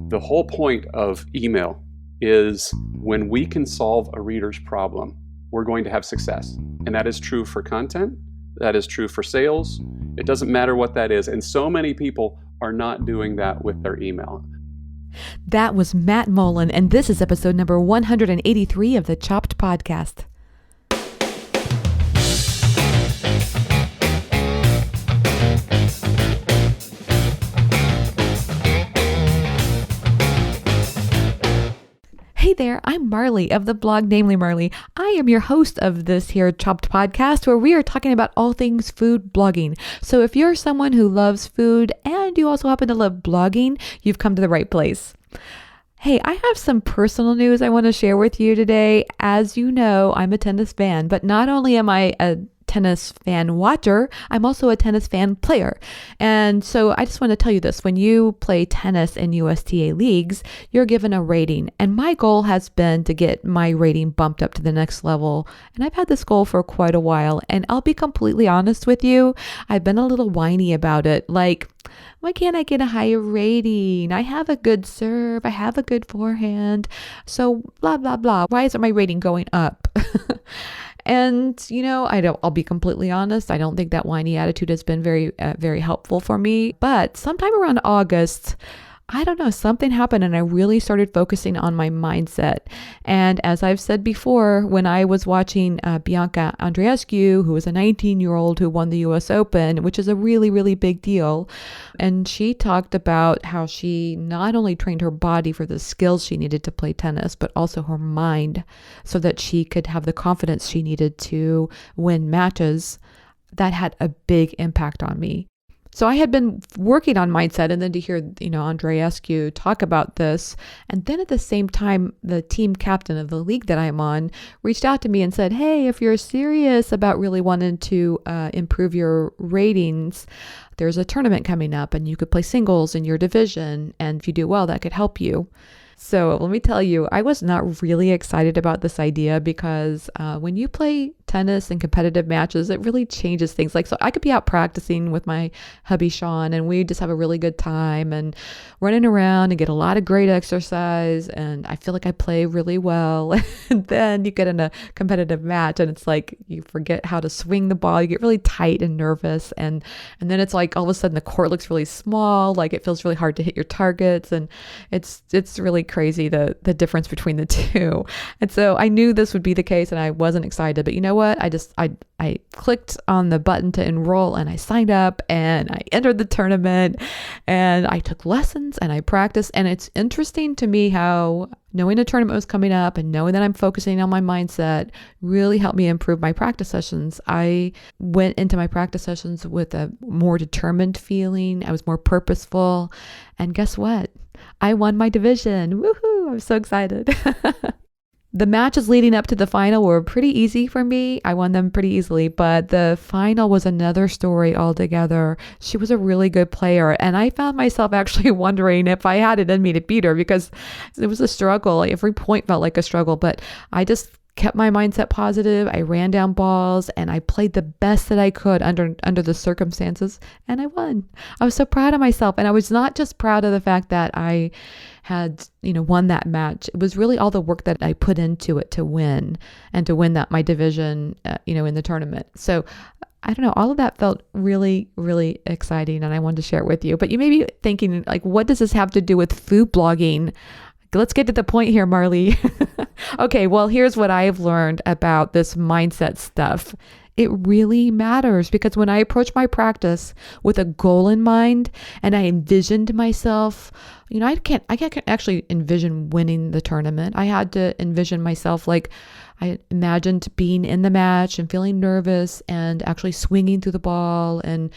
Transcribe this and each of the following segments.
The whole point of email is when we can solve a reader's problem, we're going to have success. And that is true for content. That is true for sales. It doesn't matter what that is. And so many people are not doing that with their email. That was Matt Molen, and this is episode number 183 of the Chopped Podcast. Hey there, I'm Marley of the blog Namely Marley. I am your host of this here Chopped Podcast, where we are talking about all things food blogging. So if you're someone who loves food and you also happen to love blogging, you've come to the right place. Hey, I have some personal news I want to share with you today. As you know, I'm a tennis fan, but not only am I a tennis fan watcher, I'm also a tennis fan player. And so I just want to tell you this. When you play tennis in USTA leagues, you're given a rating. And my goal has been to get my rating bumped up to the next level. And I've had this goal for quite a while. And I'll be completely honest with you, I've been a little whiny about it. Like, why can't I get a higher rating? I have a good serve. I have a good forehand. So blah, blah, blah. Why isn't my rating going up? And, I'll be completely honest. I don't think that whiny attitude has been very helpful for me. But sometime around August, I don't know, something happened and I really started focusing on my mindset. And as I've said before, when I was watching Bianca Andreescu, who was a 19-year-old who won the US Open, which is a really, really big deal. And she talked about how she not only trained her body for the skills she needed to play tennis, but also her mind so that she could have the confidence she needed to win matches. That had a big impact on me. So I had been working on mindset, and then to hear, Andreescu talk about this. And then at the same time, the team captain of the league that I'm on reached out to me and said, hey, if you're serious about really wanting to improve your ratings, there's a tournament coming up and you could play singles in your division. And if you do well, that could help you. So let me tell you, I was not really excited about this idea because when you play tennis and competitive matches, it really changes things. So I could be out practicing with my hubby, Sean, and we just have a really good time and running around and get a lot of great exercise. And I feel like I play really well. And then you get in a competitive match and it's like you forget how to swing the ball. You get really tight and nervous. And then it's like all of a sudden the court looks really small. Like it feels really hard to hit your targets. And it's really crazy, the difference between the two. And so I knew this would be the case and I wasn't excited, but you know what? I clicked on the button to enroll and I signed up and I entered the tournament and I took lessons and I practiced. And it's interesting to me how knowing a tournament was coming up and knowing that I'm focusing on my mindset really helped me improve my practice sessions. I went into my practice sessions with a more determined feeling. I was more purposeful. And guess what? I won my division. Woohoo! I'm so excited. The matches leading up to the final were pretty easy for me. I won them pretty easily, but the final was another story altogether. She was a really good player, and I found myself actually wondering if I had it in me to beat her because it was a struggle. Every point felt like a struggle, but I just kept my mindset positive. I ran down balls and I played the best that I could under the circumstances, and I won. I was so proud of myself, and I was not just proud of the fact that I had, won that match. It was really all the work that I put into it to win that my division, in the tournament. So I don't know, all of that felt really, really exciting, and I wanted to share it with you. But you may be thinking, like, what does this have to do with food blogging? Let's get to the point here, Marley. Okay, well, here's what I've learned about this mindset stuff. It really matters because when I approach my practice with a goal in mind and I envisioned myself, I can't actually envision winning the tournament. I had to envision myself like I imagined being in the match and feeling nervous and actually swinging through the ball and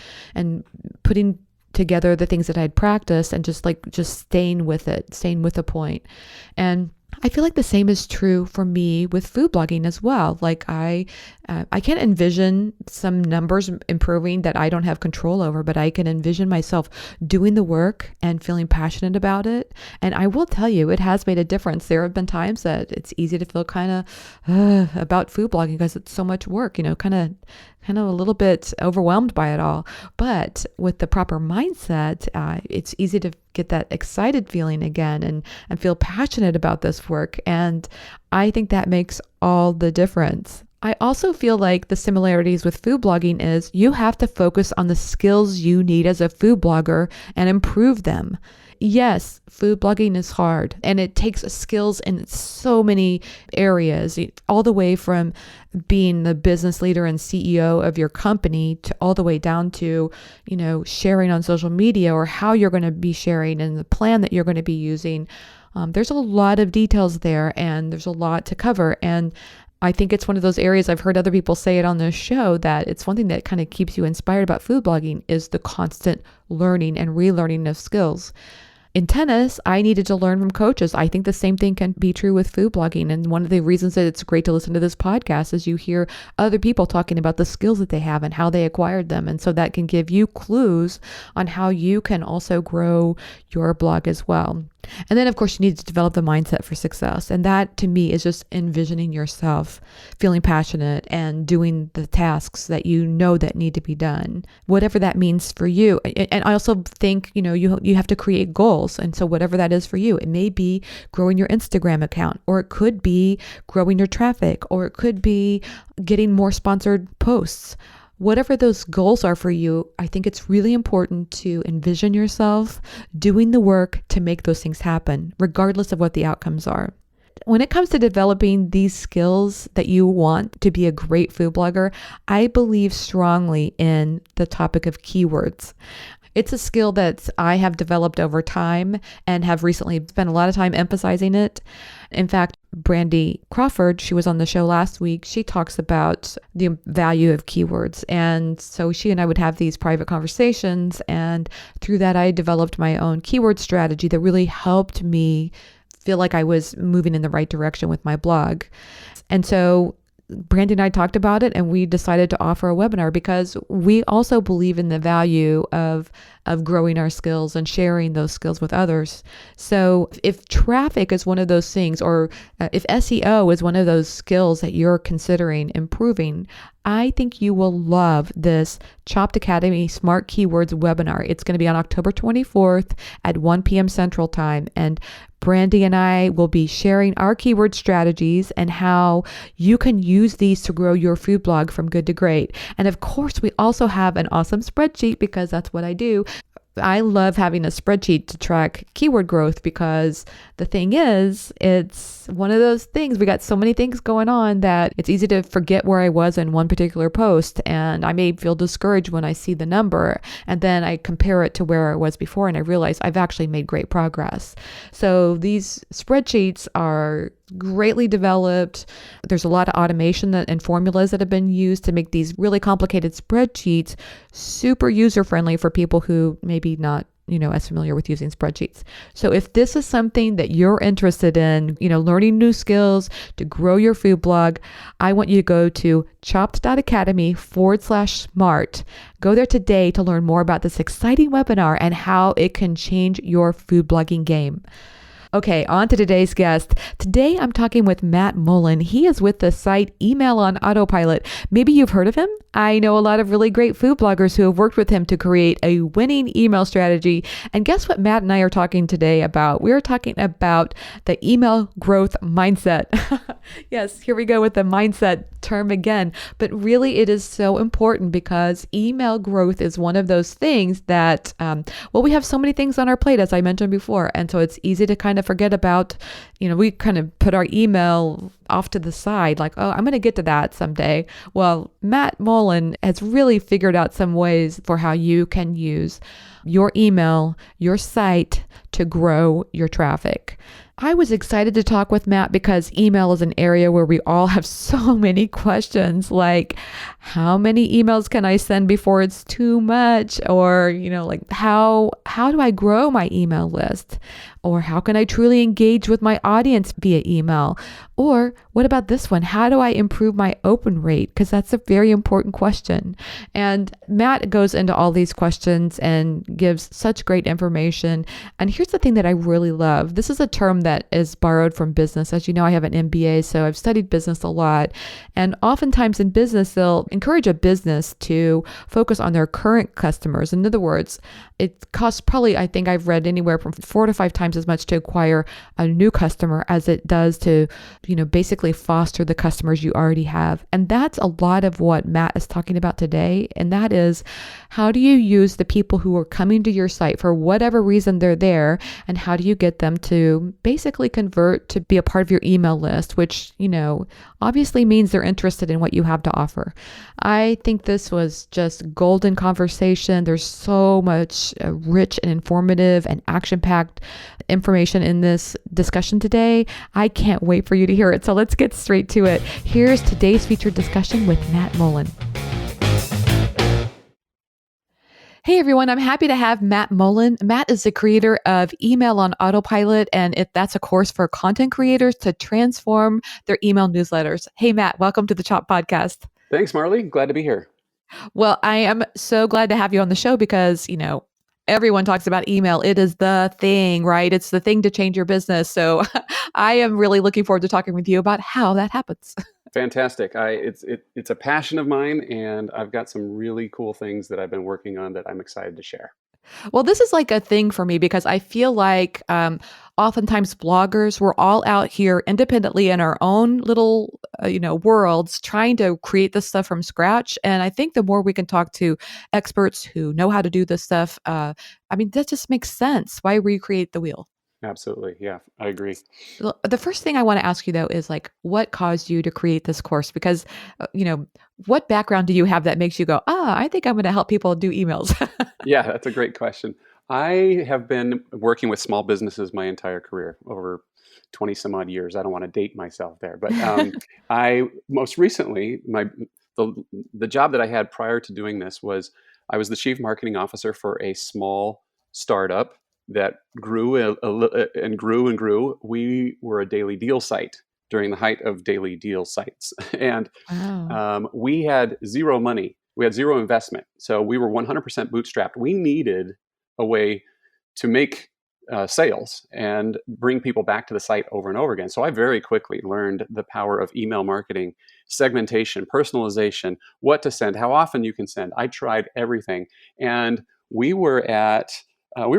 putting together the things that I'd practiced and just staying with the point. And I feel like the same is true for me with food blogging as well. Like I can't envision some numbers improving that I don't have control over, but I can envision myself doing the work and feeling passionate about it. And I will tell you, it has made a difference. There have been times that it's easy to feel kind of about food blogging because it's so much work, kind of a little bit overwhelmed by it all. But with the proper mindset, it's easy to get that excited feeling again and feel passionate about this work. And I think that makes all the difference. I also feel like the similarities with food blogging is you have to focus on the skills you need as a food blogger and improve them. Yes, food blogging is hard and it takes skills in so many areas, all the way from being the business leader and CEO of your company to all the way down to, sharing on social media or how you're going to be sharing and the plan that you're going to be using. There's a lot of details there and there's a lot to cover. And I think it's one of those areas I've heard other people say it on this show that it's one thing that kind of keeps you inspired about food blogging is the constant learning and relearning of skills. In tennis, I needed to learn from coaches. I think the same thing can be true with food blogging. And one of the reasons that it's great to listen to this podcast is you hear other people talking about the skills that they have and how they acquired them. And so that can give you clues on how you can also grow your blog as well. And then, of course, you need to develop the mindset for success. And that, to me, is just envisioning yourself feeling passionate and doing the tasks that you know that need to be done, whatever that means for you. And I also think, you have to create goals. And so whatever that is for you, it may be growing your Instagram account, or it could be growing your traffic, or it could be getting more sponsored posts. Whatever those goals are for you, I think it's really important to envision yourself doing the work to make those things happen, regardless of what the outcomes are. When it comes to developing these skills that you want to be a great food blogger, I believe strongly in the topic of keywords. It's a skill that I have developed over time and have recently spent a lot of time emphasizing it. In fact, Brandy Crawford, she was on the show last week. She talks about the value of keywords. And so she and I would have these private conversations. And through that, I developed my own keyword strategy that really helped me feel like I was moving in the right direction with my blog. And so Brandy and I talked about it and we decided to offer a webinar because we also believe in the value of growing our skills and sharing those skills with others. So if traffic is one of those things, or if SEO is one of those skills that you're considering improving, I think you will love this Chopped Academy Smart Keywords webinar. It's going to be on October 24th at 1 p.m. Central Time. And Brandy and I will be sharing our keyword strategies and how you can use these to grow your food blog from good to great. And of course, we also have an awesome spreadsheet because that's what I do. I love having a spreadsheet to track keyword growth because the thing is, it's one of those things. We got so many things going on that it's easy to forget where I was in one particular post. And I may feel discouraged when I see the number. And then I compare it to where I was before and I realize I've actually made great progress. So these spreadsheets are greatly developed. There's a lot of automation and formulas that have been used to make these really complicated spreadsheets super user-friendly for people who maybe not as familiar with using spreadsheets. So if this is something that you're interested in, learning new skills to grow your food blog, I want you to go to chopped.academy/smart. Go there today to learn more about this exciting webinar and how it can change your food blogging game. Okay, on to today's guest. Today, I'm talking with Matt Molen. He is with the site Email on Autopilot. Maybe you've heard of him. I know a lot of really great food bloggers who have worked with him to create a winning email strategy. And guess what Matt and I are talking today about? We're talking about the email growth mindset. Yes, here we go with the mindset term again. But really, it is so important because email growth is one of those things that, we have so many things on our plate, as I mentioned before. And so it's easy to kind of forget about, we kind of put our email off to the side, like, oh, I'm going to get to that someday. Well, Matt Molen has really figured out some ways for how you can use your email, your site to grow your traffic. I was excited to talk with Matt because email is an area where we all have so many questions, like how many emails can I send before it's too much? Or, like how do I grow my email list? Or how can I truly engage with my audience via email? Or what about this one? How do I improve my open rate? Because that's a very important question. And Matt goes into all these questions and gives such great information. And here's the thing that I really love. This is a term that that is borrowed from business. As you know, I have an MBA, so I've studied business a lot. And oftentimes in business, they'll encourage a business to focus on their current customers. In other words, it costs probably, I think I've read anywhere from 4 to 5 times as much to acquire a new customer as it does to, basically foster the customers you already have. And that's a lot of what Matt is talking about today. And that is, how do you use the people who are coming to your site for whatever reason they're there, and how do you get them to basically convert to be a part of your email list, which, obviously means they're interested in what you have to offer. I think this was just golden conversation. There's so much rich and informative and action-packed information in this discussion today. I can't wait for you to hear it. So let's get straight to it. Here's today's featured discussion with Matt Molen. Hey everyone, I'm happy to have Matt Molen. Matt is the creator of Email on Autopilot, and that's a course for content creators to transform their email newsletters. Hey Matt, welcome to the Chop Podcast. Thanks, Marley. Glad to be here. Well, I am so glad to have you on the show because, everyone talks about email. It is the thing, right? It's the thing to change your business. So I am really looking forward to talking with you about how that happens. Fantastic. It's a passion of mine, and I've got some really cool things that I've been working on that I'm excited to share. Well, this is like a thing for me because I feel like oftentimes bloggers, we're all out here independently in our own little, worlds trying to create this stuff from scratch. And I think the more we can talk to experts who know how to do this stuff, that just makes sense. Why recreate the wheel? Absolutely. Yeah, I agree. The first thing I want to ask you though is like, what caused you to create this course? Because, what background do you have that makes you go, I think I'm going to help people do emails? Yeah, that's a great question. I have been working with small businesses my entire career, over 20 some odd years. I don't want to date myself there, but I most recently, the job that I had prior to doing this was I was the chief marketing officer for a small startup that grew and grew and grew. We were a daily deal site during the height of daily deal sites. And Wow. we had zero money. We had zero investment. So we were 100% bootstrapped. We needed a way to make sales and bring people back to the site over and over again. So I very quickly learned the power of email marketing, segmentation, personalization, what to send, how often you can send. I tried everything. And we were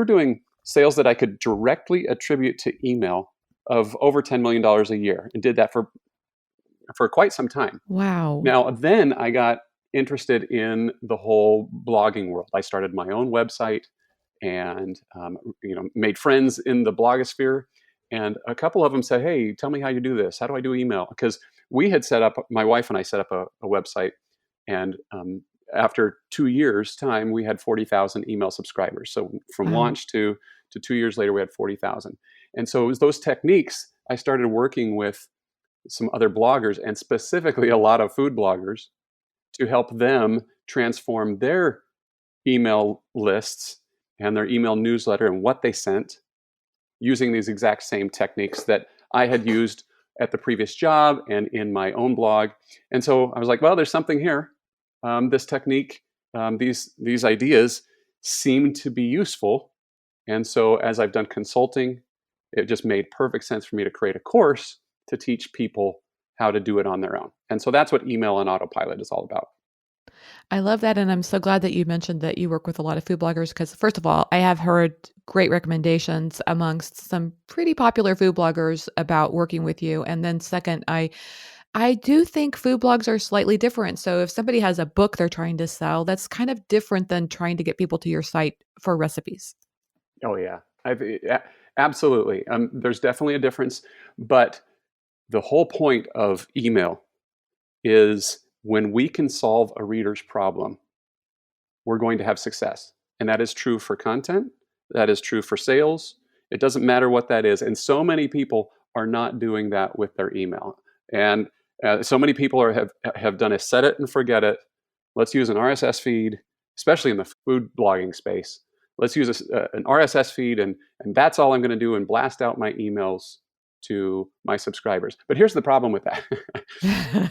doing sales that I could directly attribute to email of over $10 million a year, and did that for quite some time. Wow. Now, then I got interested in the whole blogging world. I started my own website and made friends in the blogosphere. And a couple of them said, "Hey, tell me how you do this. How do I do email?" Because my wife and I set up a website, and after 2 years' time, we had 40,000 email subscribers. So from Wow. launch to 2 years later, we had 40,000. And so it was those techniques. I started working with some other bloggers, and specifically a lot of food bloggers, to help them transform their email lists and their email newsletter and what they sent using these exact same techniques that I had used at the previous job and in my own blog. And so I was like, well, there's something here. This technique, these ideas seem to be useful. And so as I've done consulting, it just made perfect sense for me to create a course to teach people how to do it on their own. And so that's what Email on Autopilot is all about. I love that. And I'm so glad that you mentioned that you work with a lot of food bloggers because, first of all, I have heard great recommendations amongst some pretty popular food bloggers about working with you. And then second, I do think food blogs are slightly different. So if somebody has a book they're trying to sell, that's kind of different than trying to get people to your site for recipes. Oh, yeah. Absolutely. There's definitely a difference. But the whole point of email is when we can solve a reader's problem, we're going to have success. And that is true for content. That is true for sales. It doesn't matter what that is. And so many people are not doing that with their email. And so many people have done a set it and forget it. Let's use an RSS feed, especially in the food blogging space. Let's use an RSS feed, and that's all I'm going to do, and blast out my emails to my subscribers. But here's the problem with that.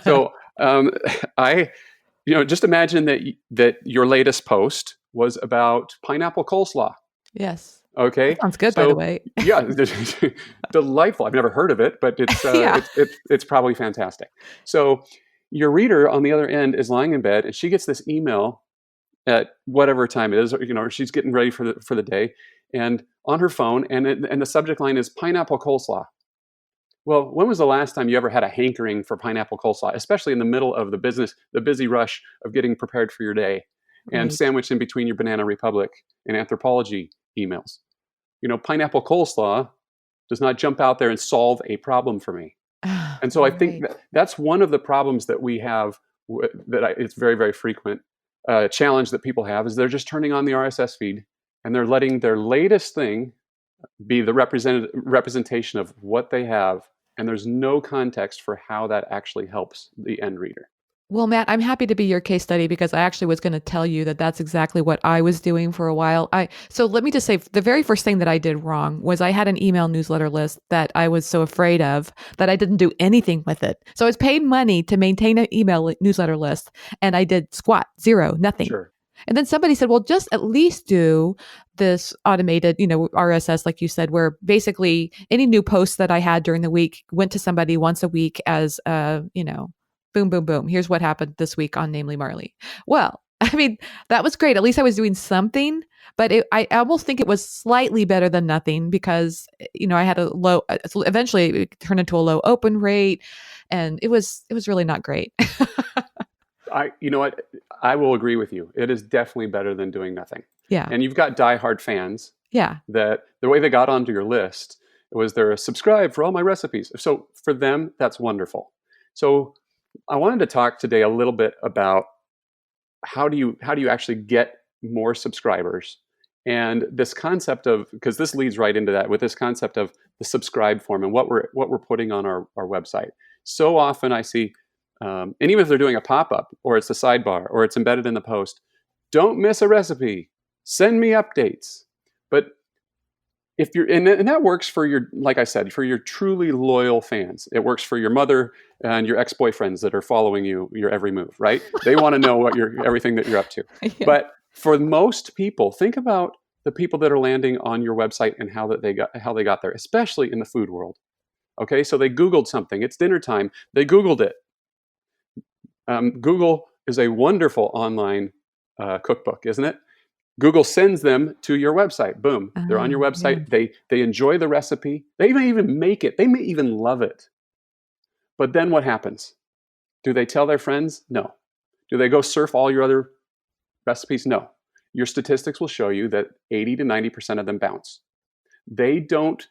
So just imagine that your latest post was about pineapple coleslaw. Yes. Okay, That sounds good, by the so way. yeah, delightful. I've never heard of it, but Yeah. it's probably fantastic. So your reader on the other end is lying in bed, and she gets this email at whatever time it is, or she's getting ready for the day, and on her phone, and the subject line is pineapple coleslaw. Well, when was the last time you ever had a hankering for pineapple coleslaw, especially in the middle of the busy rush of getting prepared for your day, and Right. sandwiched in between your Banana Republic and Anthropology emails? Pineapple coleslaw does not jump out there and solve a problem for me. And so I think Right. that's one of the problems that we have. It's very, very frequent challenge that people have is they're just turning on the RSS feed and they're letting their latest thing be the representation of what they have, and there's no context for how that actually helps the end reader. Well, Matt, I'm happy to be your case study because I actually was going to tell you that that's exactly what I was doing for a while. So let me just say the very first thing that I did wrong was I had an email newsletter list that I was so afraid of that I didn't do anything with it. So I was paid money to maintain an email newsletter list, and I did squat, zero, nothing. Sure. And then somebody said, well, just at least do this automated, RSS, like you said, where basically any new posts that I had during the week went to somebody once a week as, boom, boom, boom. Here's what happened this week on Namely Marley. Well, I mean, that was great. At least I was doing something, but I almost think it was slightly better than nothing because, I had a low, eventually it turned into a low open rate, and it was really not great. You know what? I will agree with you. It is definitely better than doing nothing. Yeah. And you've got diehard fans Yeah. that the way they got onto your list was they're subscribe for all my recipes. So for them, that's wonderful. So I wanted to talk today a little bit about how do you actually get more subscribers, and this concept of, because this leads right into that, with this concept of the subscribe form and what we're putting on our website. So often I see, and even if they're doing a pop-up or it's a sidebar or it's embedded in the post, don't miss a recipe, send me updates. But if you're, and that works for your, like I said, for your truly loyal fans. It works for your mother and your ex-boyfriends that are following your every move, right? They want to know what everything that you're up to. Yeah. But for most people, think about the people that are landing on your website and how they got there, especially in the food world. Okay, so they Googled something. It's dinner time. They Googled it. Google is a wonderful online cookbook, isn't it? Google sends them to your website. Boom, they're on your Yeah. website. They enjoy the recipe. They may even make it. They may even love it. But then what happens? Do they tell their friends? No. Do they go surf all your other recipes? No. Your statistics will show you that 80 to 90% of them bounce. They don't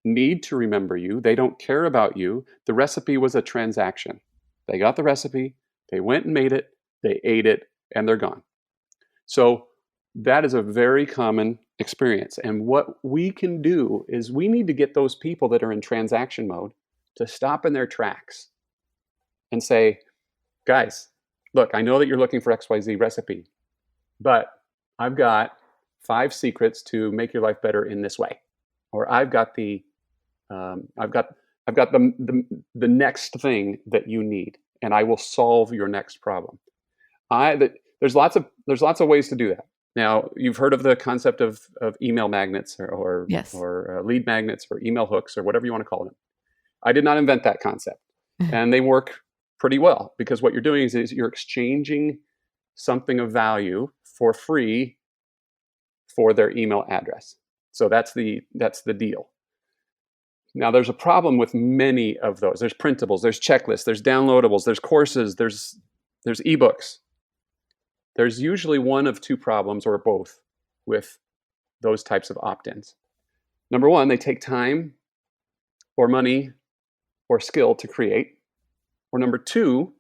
need to remember you. They don't care about you. The recipe was a transaction. They got the recipe, they went and made it, they ate it, and they're gone. So that is a very common experience. And what we can do is we need to get those people that are in transaction mode to stop in their tracks and say, guys, look, I know that you're looking for XYZ recipe, but I've got 5 secrets to make your life better in this way. Or I've got the next thing that you need, and I will solve your next problem. There's lots of ways to do that. Now, you've heard of the concept of email magnets Yes. or lead magnets or email hooks or whatever you want to call them. I did not invent that concept, and they work pretty well because what you're doing is you're exchanging something of value for free for their email address. So that's the deal. Now, there's a problem with many of those. There's printables, there's checklists, there's downloadables, there's courses, there's ebooks. There's usually one of 2 problems or both with those types of opt-ins. Number one, they take time or money or skill to create. Or number 2,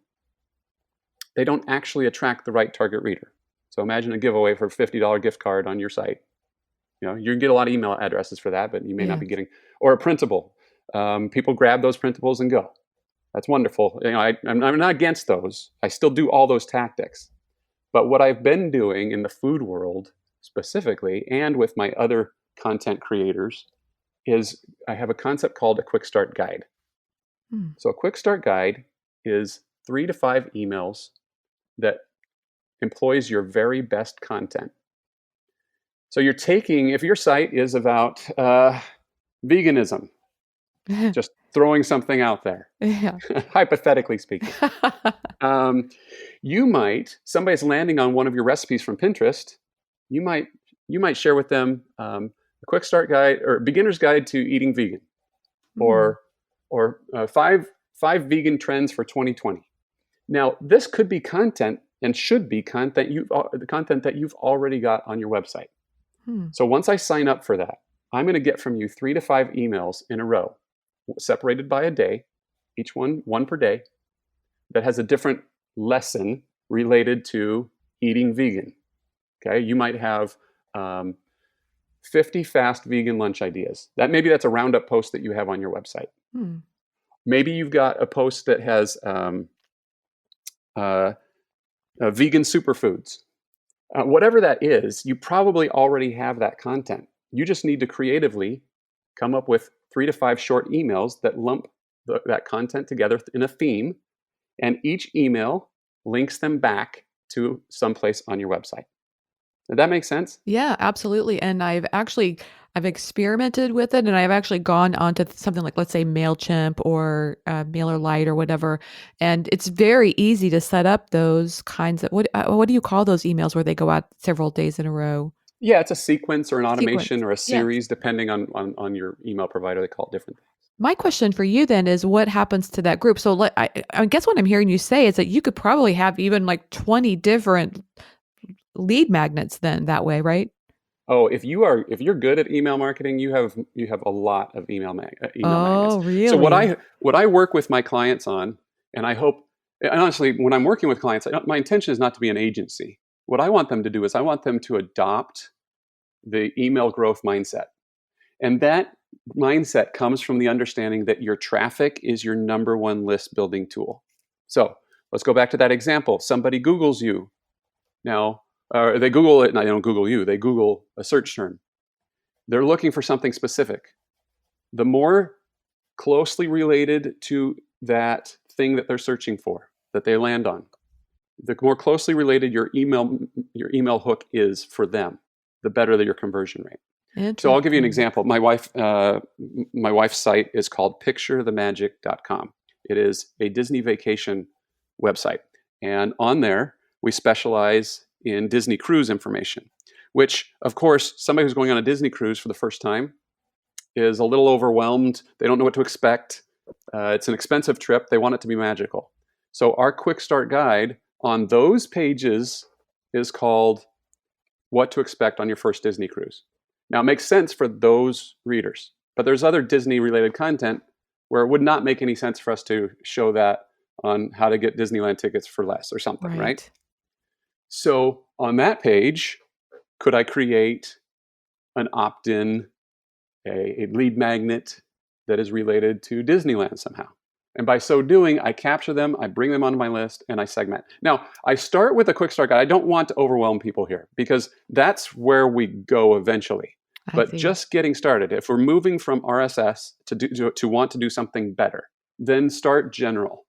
they don't actually attract the right target reader. So imagine a giveaway for a $50 gift card on your site. You can get a lot of email addresses for that, but you may not be getting, or a printable. People grab those printables and go. That's wonderful. I'm not against those. I still do all those tactics. But what I've been doing in the food world specifically, and with my other content creators, is I have a concept called a quick start guide. So a quick start guide is 3 to 5 emails that employs your very best content. So you're taking, if your site is about veganism, just throwing something out there, Yeah. hypothetically speaking, somebody's landing on one of your recipes from Pinterest. You might share with them a quick start guide or beginner's guide to eating vegan, Mm. or five vegan trends for 2020. Now, this could be content and should be the content that you've already got on your website. Hmm. So once I sign up for that, I'm going to get from you 3 to 5 emails in a row, separated by a day, each one per day, that has a different lesson related to eating vegan. Okay, you might have 50 fast vegan lunch ideas. Maybe that's a roundup post that you have on your website. Hmm. Maybe you've got a post that has vegan superfoods. Whatever that is, you probably already have that content. You just need to creatively come up with 3 to 5 short emails that lump that content together in a theme, and each email links them back to someplace on your website. Does that make sense? Yeah, absolutely. And I've experimented with it, and I've actually gone onto something like, let's say, MailChimp or MailerLite or whatever. And it's very easy to set up those kinds of, what do you call those emails where they go out several days in a row? Yeah, it's a sequence or an Sequence. automation or a Yes. series, depending on your email provider. They call it different things. My question for you then is, what happens to that group? So I guess what I'm hearing you say is that you could probably have even like 20 different lead magnets then that way, right? Oh, if you're good at email marketing, you have a lot of email magnets. Oh, So really? what I work with my clients on, and I hope, and honestly, when I'm working with clients, my intention is not to be an agency. What I want them to do is I want them to adopt the email growth mindset, and that mindset comes from the understanding that your traffic is your number one list building tool. So let's go back to that example. Somebody Googles you now. Or they Google it, and they don't Google you. They Google a search term. They're looking for something specific. The more closely related to that thing that they're searching for, that they land on, the more closely related your email hook is for them, the better your conversion rate. So I'll give you an Interesting. example. My wife's site is called picturethemagic.com. It is a Disney vacation website, and on there we specialize in Disney cruise information, which, of course, somebody who's going on a Disney cruise for the first time is a little overwhelmed. They don't know what to expect. It's an expensive trip. They want it to be magical. So our quick start guide on those pages is called What to Expect on Your First Disney Cruise. Now, it makes sense for those readers, but there's other Disney-related content where it would not make any sense for us to show that on how to get Disneyland tickets for less or something, right? So on that page, could I create an opt-in, a lead magnet that is related to Disneyland somehow? And by so doing, I capture them, I bring them onto my list, and I segment. Now, I start with a quick start guide. I don't want to overwhelm people here because that's where we go eventually. But just getting started, if we're moving from RSS to want to do something better, then start general.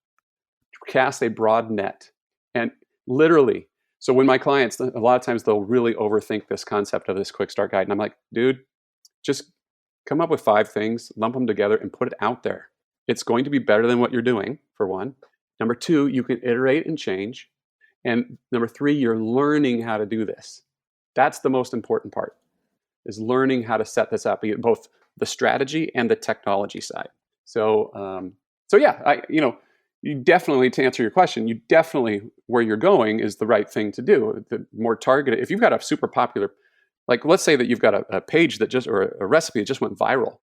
Cast a broad net. And literally, so when my clients, a lot of times they'll really overthink this concept of this quick start guide. And I'm like, dude, just come up with 5 things, lump them together, and put it out there. It's going to be better than what you're doing, for one. Number 2, you can iterate and change. And number 3, you're learning how to do this. That's the most important part, is learning how to set this up, both the strategy and the technology side. So yeah, you definitely, to answer your question, where you're going is the right thing to do. The more targeted, if you've got a super popular, like let's say that you've got a page that or a recipe that just went viral.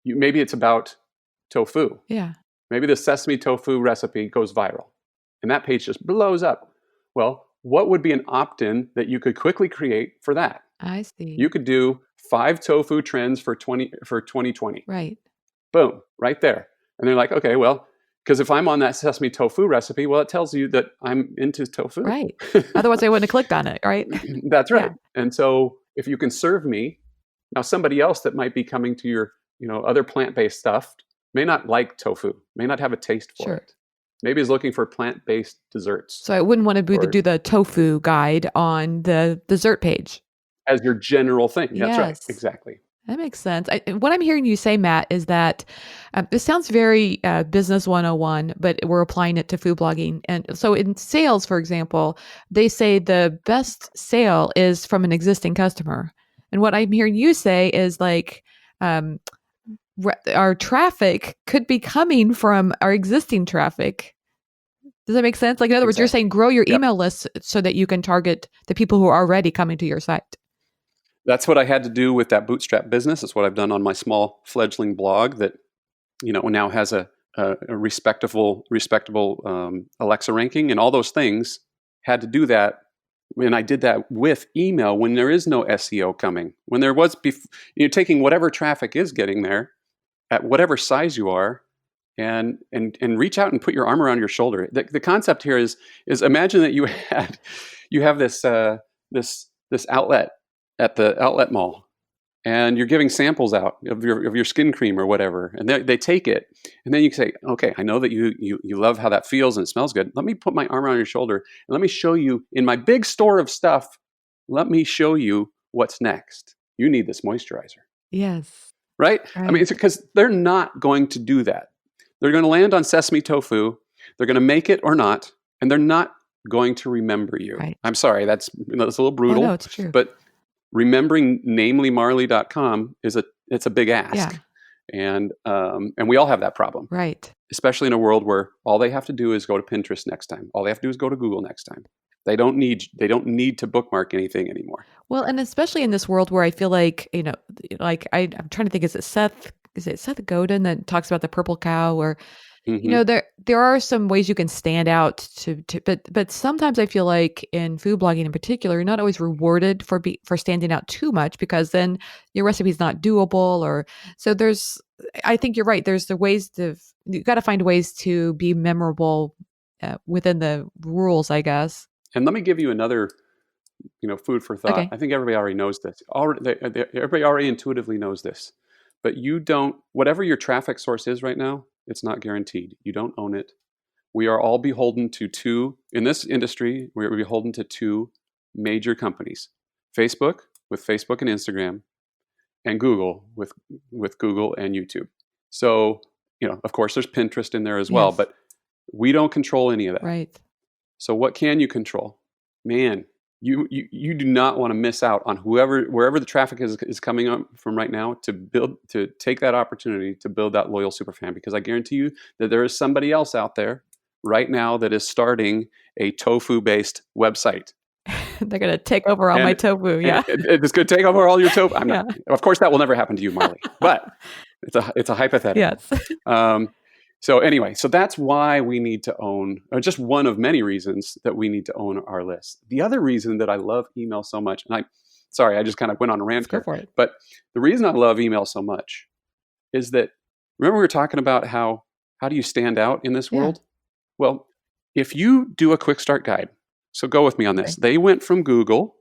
Maybe it's about tofu. Yeah. Maybe the sesame tofu recipe goes viral and that page just blows up. Well, what would be an opt-in that you could quickly create for that? I see. You could do 5 tofu trends for 2020. Right. Boom, right there. And they're like, okay, well, because if I'm on that sesame tofu recipe, well, it tells you that I'm into tofu. Right. Otherwise, I wouldn't have clicked on it, right? That's right. Yeah. And so if you can serve me, now somebody else that might be coming to your, other plant-based stuff may not like tofu, may not have a taste for it. Maybe is looking for plant-based desserts. So I wouldn't want to do the tofu guide on the dessert page. as your general thing. That's right. Yes. Exactly. That makes sense. What I'm hearing you say, Matt, is that this sounds very business 101, but we're applying it to food blogging. And so in sales, for example, they say the best sale is from an existing customer. And what I'm hearing you say is like um, our traffic could be coming from our existing traffic. Does that make sense? Like, in other words, you're Exactly. saying grow your Yep. email list so that you can target the people who are already coming to your site. That's what I had to do with that bootstrap business. It's what I've done on my small fledgling blog that, now has a respectable Alexa ranking, and all those things. Had to do that, and I did that with email when there is no SEO coming. When there was, taking whatever traffic is getting there, at whatever size you are, and reach out and put your arm around your shoulder. The concept here is imagine that you have this outlet at the outlet mall, and you're giving samples out of your skin cream or whatever, and they take it, and then you say, okay, I know that you love how that feels and it smells good. Let me put my arm around your shoulder and let me show you in my big store of stuff. Let me show you what's next. You need this moisturizer, Yes. right? Right. I mean, it's because they're not going to do that. They're going to land on sesame tofu. They're going to make it or not, and they're not going to remember you. Right. I'm sorry, that's a little brutal. Oh, no, it's true. But remembering namellymarley.com it's a big ask. Yeah. And we all have that problem. Right. Especially in a world where all they have to do is go to Pinterest next time. All they have to do is go to Google next time. They don't need to bookmark anything anymore. Well, and especially in this world where I feel like, like I'm trying to think, is it Seth Godin that talks about the purple cow, or Mm-hmm. there are some ways you can stand out but sometimes I feel like in food blogging in particular, you're not always rewarded for standing out too much, because then your recipe's not doable, or so I think you're right. There's you got to find ways to be memorable within the rules, I guess. And let me give you another, food for thought. Okay. I think everybody already knows this. Everybody already intuitively knows this. But whatever your traffic source is right now, it's not guaranteed. You don't own it. We are all beholden to in this industry, we're beholden to two major companies: Facebook with Facebook and Instagram, and Google with Google and YouTube. So, of course, there's Pinterest in there as well, Yes. but we don't control any of that. Right. So what can you control? Man, you do not want to miss out on wherever the traffic is coming up from right now, to take that opportunity to build that loyal superfan, because I guarantee you that there is somebody else out there right now that is starting a tofu-based website. They're going to take over all my tofu. Yeah. It's going to take over all your tofu. Yeah. Of course, that will never happen to you, Marley, but it's a hypothetical. Yes. So anyway, that's why we need to own, or just one of many reasons that we need to own our list. The other reason that I love email so much, and I just kind of went on a rant Go here, for it. but the reason I love email so much is that, remember we were talking about how do you stand out in this world? Well, if you do a quick start guide, so go with me on this. Okay. They went from Google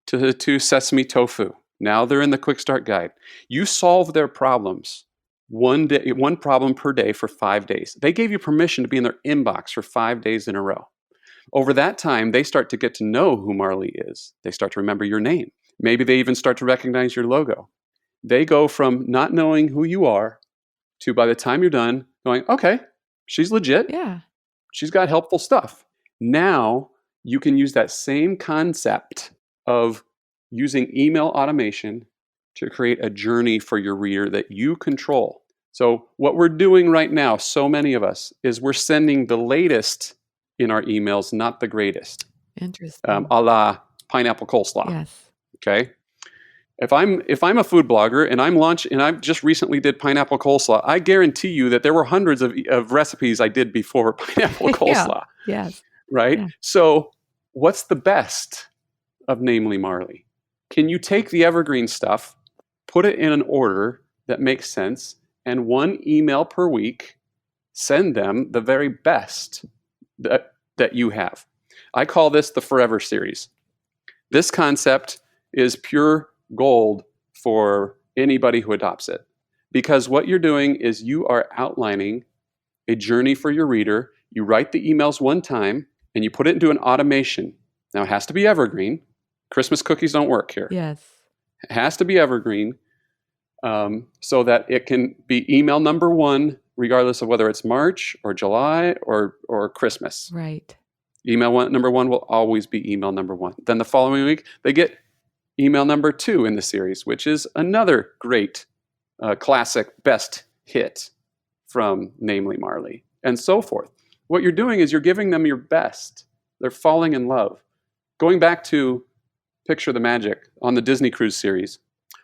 to Sesame Tofu. Now they're in the quick start guide. You solve their problems. One problem per day for 5 days. They gave you permission to be in their inbox for 5 days in a row. Over that time, they start to get to know who Marley is. They start to remember your name. Maybe they even start to recognize your logo. They go from not knowing who you are to, by the time you're done, going, okay, she's legit. Yeah. She's got helpful stuff. Now you can use that same concept of using email automation to create a journey for your reader that you control. So what we're doing right now, so many of us, is we're sending the latest in our emails, not the greatest. Interesting. A la pineapple coleslaw. Yes. Okay. If I'm a food blogger and I just recently did pineapple coleslaw, I guarantee you that there were hundreds of recipes I did before pineapple coleslaw. Yes. Right. Yeah. So what's the best of Namely Marley? Can you take the evergreen stuff, put it in an order that makes sense, and one email per week, send them the very best that you have? I call this the Forever Series. This concept is pure gold for anybody who adopts it, because what you're doing is you are outlining a journey for your reader. You write the emails one time and you put it into an automation. Now it has to be evergreen. Christmas cookies don't work here. Yes. It has to be evergreen, so that it can be email number one, regardless of whether it's March or July or Christmas. Right. Number one will always be email number one. Then the following week, they get email number two in the series, which is another great classic best hit from Namely Marley, and so forth. What you're doing is you're giving them your best. They're falling in love. Going back to Picture the Magic on the Disney Cruise series,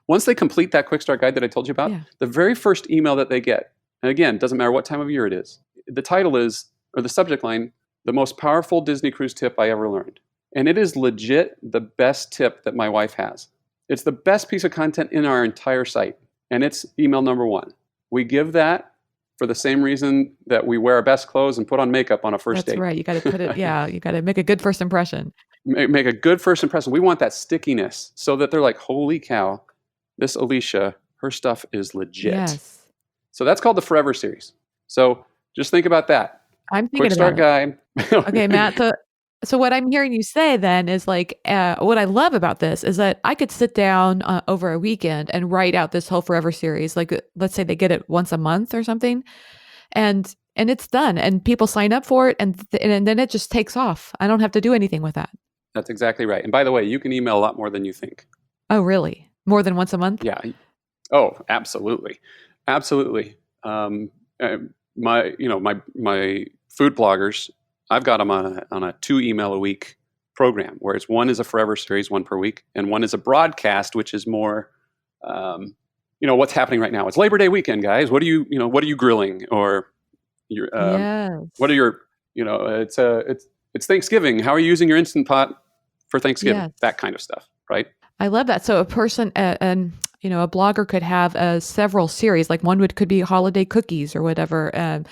once they complete that quick start guide that I told you about, Yeah. the very first email that they get, and again, doesn't matter what time of year it is, the title is, or the subject line, the most powerful Disney cruise tip I ever learned. And it is legit the best tip that my wife has. It's the best piece of content in our entire site, and it's email number one. We give that for the same reason that we wear our best clothes and put on makeup on a first That's date. right. You got to put it, yeah, you got to make a good first impression. Make a good first impression. We want that stickiness so that they're like, holy cow, this Alicia, her stuff is legit. Yes. So that's called the Forever series. So just think about that. I'm thinking Quick start about it. guide. Okay, Matt. So what I'm hearing you say then is like, what I love about this is that I could sit down over a weekend and write out this whole Forever series. Like, let's say they get it once a month or something, and it's done, and people sign up for it, and then it just takes off. I don't have to do anything with that. That's exactly right. And by the way, you can email a lot more than you think. Oh, really? More than once a month? Yeah. Oh, absolutely, absolutely. My food bloggers, I've got them on a 2 email a week program, whereas one is a Forever series, one per week, and one is a broadcast, which is more, what's happening right now. It's Labor Day weekend, guys. What are you grilling, or your, Yes. what are your, it's Thanksgiving. How are you using your Instant Pot for Thanksgiving? Yes. That kind of stuff, right? I love that. So a person, a blogger could have several series. Like one could be holiday cookies or whatever.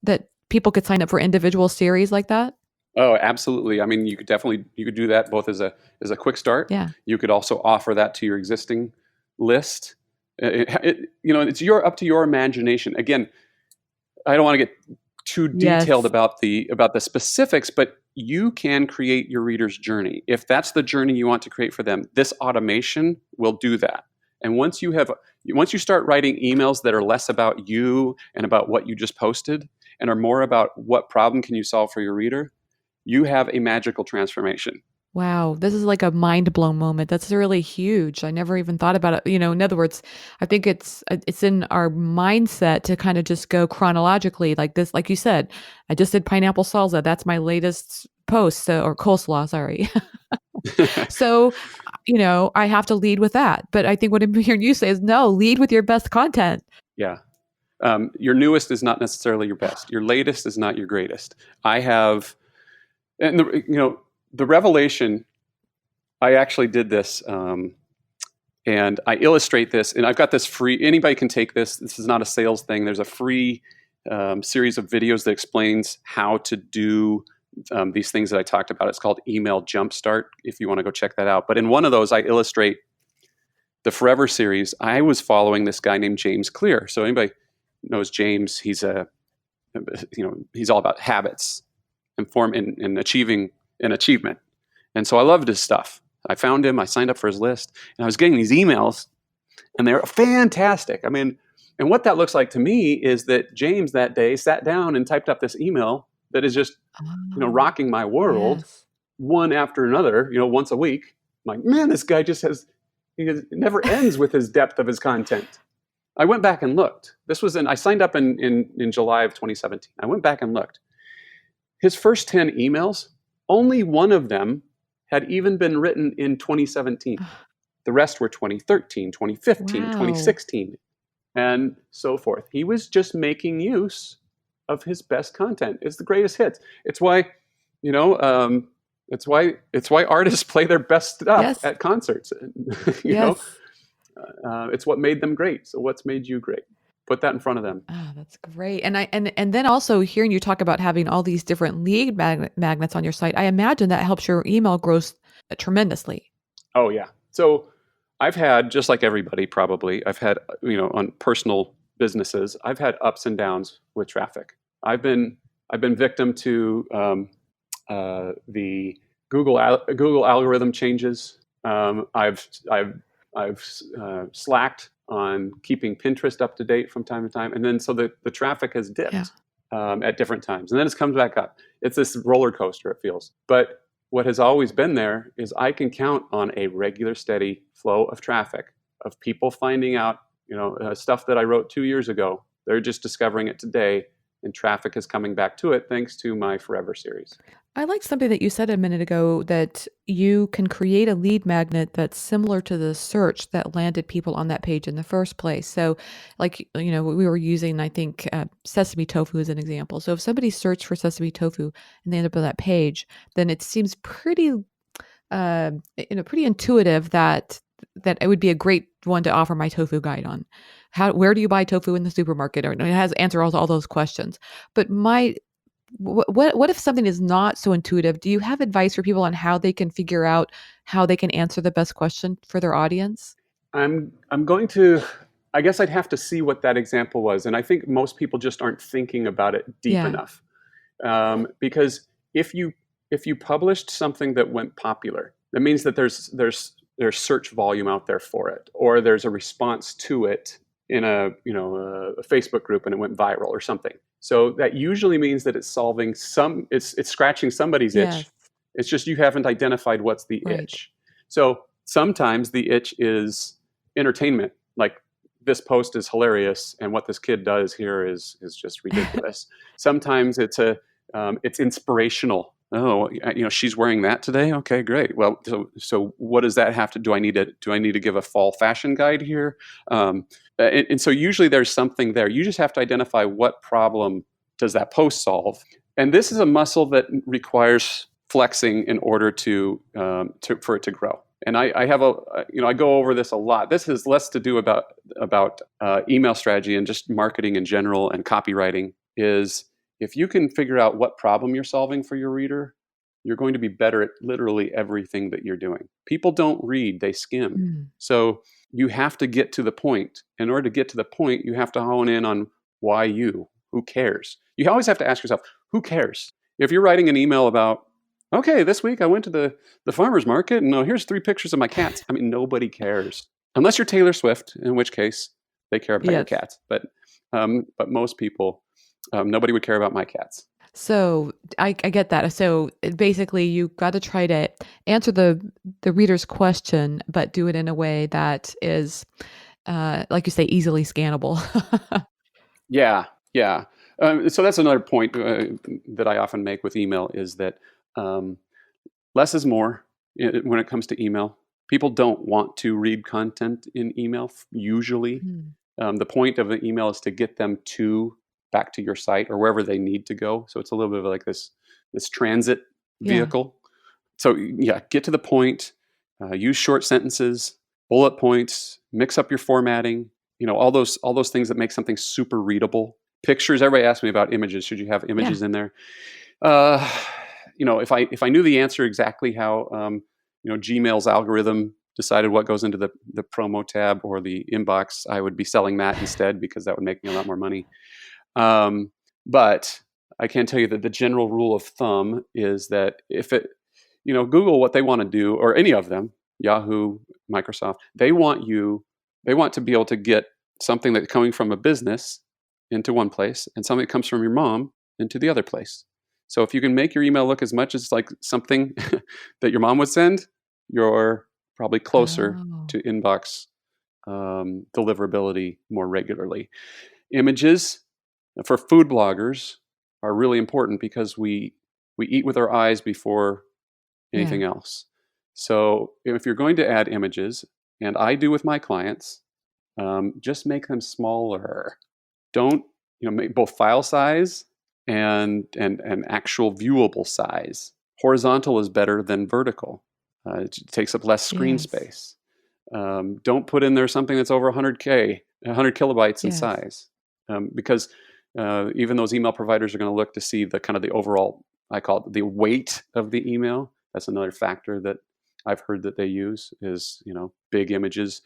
That people could sign up for individual series like that. Oh, absolutely. I mean, you could do that both as a quick start. Yeah. You could also offer that to your existing list. It's up to your imagination. Again, I don't want to get too detailed about the specifics, but you can create your reader's journey. If that's the journey you want to create for them, this automation will do that. And once you start writing emails that are less about you and about what you just posted and are more about what problem can you solve for your reader, you have a magical transformation. Wow, this is like a mind blown moment. That's really huge. I never even thought about it. In other words, I think it's in our mindset to kind of just go chronologically like this. Like you said, I just did pineapple salsa. That's my latest post, or coleslaw. Sorry. So, I have to lead with that. But I think what I'm hearing you say is no, lead with your best content. Yeah. Your newest is not necessarily your best. Your latest is not your greatest. I have, and the revelation, I actually did this, and I illustrate this, and I've got this free, anybody can take this. This is not a sales thing. There's a free series of videos that explains how to do these things that I talked about. It's called Email Jumpstart, if you want to go check that out. But in one of those, I illustrate the Forever series. I was following this guy named James Clear. So anybody knows James, he's all about habits and form and achieving an achievement. And so I loved his stuff. I found him, I signed up for his list, and I was getting these emails, and they're fantastic. I mean, and what that looks like to me is that James that day sat down and typed up this email that is just, rocking my world, Yes. one after another, once a week. I'm like, man, this guy it never ends with his depth of his content. I went back and looked. I signed up in July of 2017. I went back and looked. His first 10 emails, only one of them had even been written in 2017. The rest were 2013, 2015, Wow. 2016, and so forth. He was just making use of his best content. It's the greatest hits. It's why, it's why artists play their best stuff at concerts. It's what made them great. So what's made you great? Put that in front of them. Oh, that's great. And then also hearing you talk about having all these different lead magnets on your site, I imagine that helps your email grow tremendously. Oh yeah. So I've had, just like everybody probably, on personal businesses, I've had ups and downs with traffic. I've been victim to the Google algorithm changes. I've slacked on keeping Pinterest up to date from time to time, and then so the traffic has Yeah. dipped at different times, and then it's comes back up. It's this roller coaster, it feels. But what has always been there is I can count on a regular, steady flow of traffic, of people finding out, stuff that I wrote 2 years ago. They're just discovering it today, and traffic is coming back to it thanks to my Forever series. I like something that you said a minute ago that you can create a lead magnet that's similar to the search that landed people on that page in the first place. So, like, we were using, I think, sesame tofu as an example. So, if somebody searched for sesame tofu and they end up on that page, then it seems pretty, pretty intuitive that it would be a great one to offer my tofu guide on. Where do you buy tofu in the supermarket? Or it has answer all those questions. But what if something is not so intuitive? Do you have advice for people on how they can figure out how they can answer the best question for their audience? I'm going to. I guess I'd have to see what that example was, and I think most people just aren't thinking about it deep Yeah. enough. Because if you published something that went popular, that means that there's search volume out there for it, or there's a response to it in a Facebook group and it went viral or something. So that usually means that it's scratching somebody's Yes. itch. It's just you haven't identified what's the Right. itch. So sometimes the itch is entertainment, like this post is hilarious and what this kid does here is just ridiculous. Sometimes it's inspirational. Oh, she's wearing that today. Okay, great. Well, so what does that have to do? I need to give a fall fashion guide here? And so usually there's something there. You just have to identify what problem does that post solve. And this is a muscle that requires flexing in order for it to grow. And I have I go over this a lot. This has less to do about email strategy and just marketing in general and copywriting. Is if you can figure out what problem you're solving for your reader, you're going to be better at literally everything that you're doing. People don't read, they skim. Mm. So you have to get to the point. In order to get to the point, you have to hone in on why who cares? You always have to ask yourself, who cares? If you're writing an email about, okay, this week I went to the farmer's market and here's 3 pictures of my cats. I mean, nobody cares. Unless you're Taylor Swift, in which case they care about your Yes. cats. But most people, nobody would care about my cats. So I get that. So basically, you got to try to answer the reader's question, but do it in a way that is, like you say, easily scannable. Yeah, yeah. So that's another point that I often make with email is that um, less is more when it comes to email. People don't want to read content in email usually. Mm. The point of the email is to get them back to your site or wherever they need to go. So it's a little bit of like this transit Yeah. vehicle. So yeah, get to the point. Use short sentences, bullet points, mix up your formatting. All those things that make something super readable. Pictures. Everybody asks me about images. Should you have Yeah. images in there? Uh, if I knew the answer exactly how Gmail's algorithm decided what goes into the promo tab or the inbox, I would be selling that instead because that would make me a lot more money. But I can tell you that the general rule of thumb is that if Google, what they want to do, or any of them, Yahoo, Microsoft, they want to be able to get something that's coming from a business into one place and something that comes from your mom into the other place. So if you can make your email look as much as like something that your mom would send, you're probably closer Oh. to inbox deliverability more regularly. Images for food bloggers are really important because we eat with our eyes before Yeah. anything else. So if you're going to add images, and I do with my clients, just make them smaller. Don't make both file size and actual viewable size. Horizontal is better than vertical. It takes up less screen Yes. space. Don't put in there something that's over 100 kilobytes in Yes. size, because even those email providers are going to look to see the kind of the overall, I call it the weight of the email. That's another factor that I've heard that they use is, big images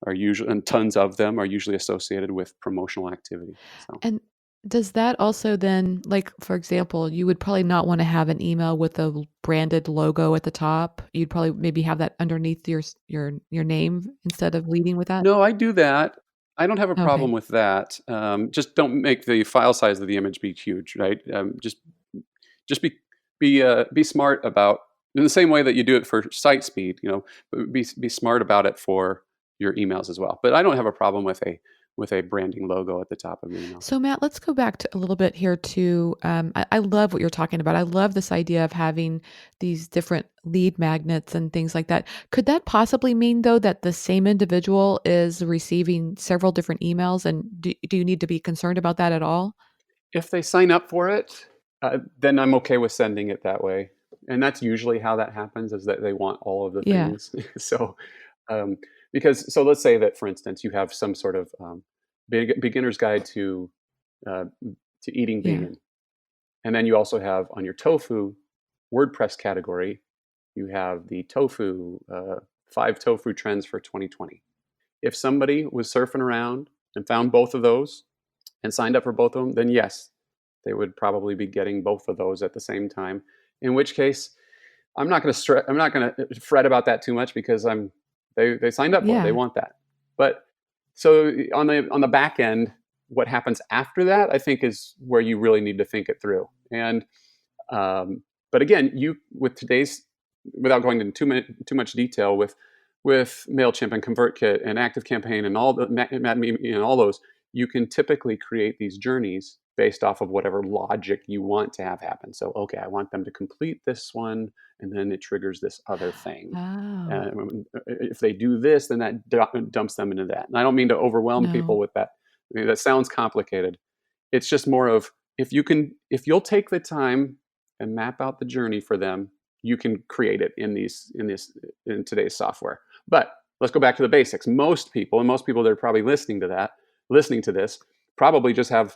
are usually, and tons of them are usually associated with promotional activity. So And Does that also then, like, for example, you would probably not want to have an email with a branded logo at the top. You'd probably maybe have that underneath your name instead of leading with that? No, I do that. I don't have a problem Okay. with that. Just don't make the file size of the image be huge, right? Just be smart about, in the same way that you do it for site speed. Be smart about it for your emails as well. But I don't have a problem with a branding logo at the top of the email. So, Matt, let's go back to a little bit here to I love what you're talking about. I love this idea of having these different lead magnets and things like that. Could that possibly mean, though, that the same individual is receiving several different emails? And do you need to be concerned about that at all? If they sign up for it, then I'm okay with sending it that way. And that's usually how that happens, is that they want all of the Yeah. things. So, um, so let's say that, for instance, you have some sort of beginner's guide uh, to eating Yeah. vegan, and then you also have on your tofu WordPress category, you have the tofu 5 tofu trends for 2020. If somebody was surfing around and found both of those and signed up for both of them, then yes, they would probably be getting both of those at the same time. In which case, I'm not going to fret about that too much, because they signed up for it. They Yeah. want that. But so on the back end, what happens after that, I think, is where you really need to think it through. And but again, you with today's, without going into too much detail, with Mailchimp and ConvertKit and ActiveCampaign and all the and all those, you can typically create these journeys based off of whatever logic you want to have happen. So, okay, I want them to complete this one, and then it triggers this other thing. Oh, If they do this, then that dumps them into that. And I don't mean to overwhelm people no. with that. I mean, that sounds complicated. It's just more of, if you'll take the time and map out the journey for them, you can create it in today's software. But let's go back to the basics. Most people, that are probably listening to this, probably just have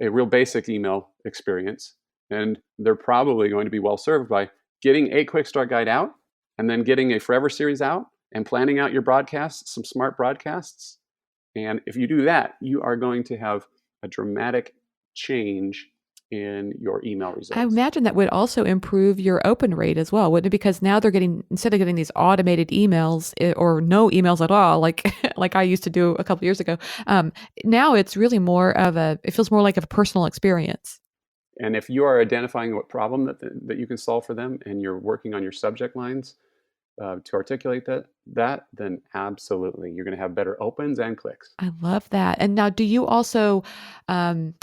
a real basic email experience, and they're probably going to be well served by getting a quick start guide out, and then getting a forever series out, and planning out your broadcasts, some smart broadcasts. And if you do that, you are going to have a dramatic change in your email I results. imagine that would also improve your open rate as well, wouldn't it? Because now they're getting, instead of getting these automated emails or no emails at all, like like I used to do a couple years ago. Now it's really more of it feels more like a personal experience. And if you are identifying what problem that you can solve for them, and you're working on your subject lines to articulate that, then absolutely, you're going to have better opens and clicks. I love that. And now, do you also, um,